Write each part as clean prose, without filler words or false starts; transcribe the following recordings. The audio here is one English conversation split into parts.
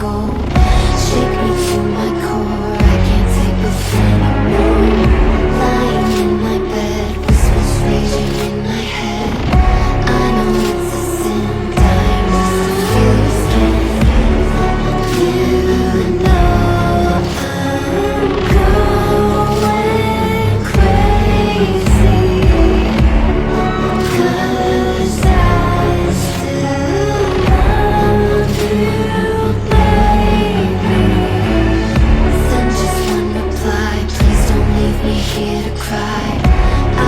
go. Shake me to my core, I can't take this anymore. Lying in my bed, whispers raging in my head. I know it's a sin, dying just to feel your skin. You know I'm going crazy, 'cause I still love you, baby. Send just one reply, please don't leave me here to cry.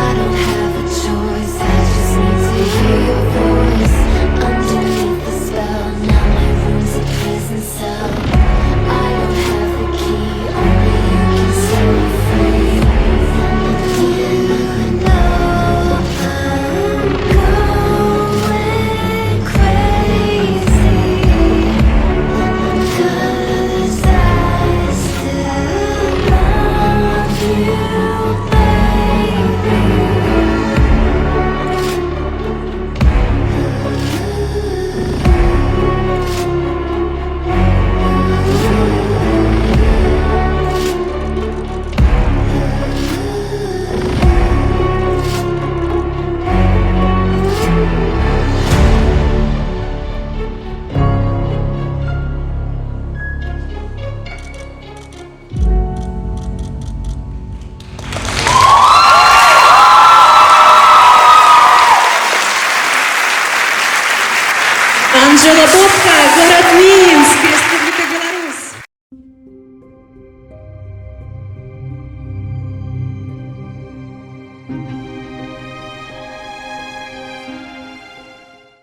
I don't have a choice, I just need to hear your voice. Underneath the spell, now my room's a prison cell. I don't have the key, only you can set me free. You know I'm going crazy, 'cause I still love you, baby. Анжела Бобка, город Минск.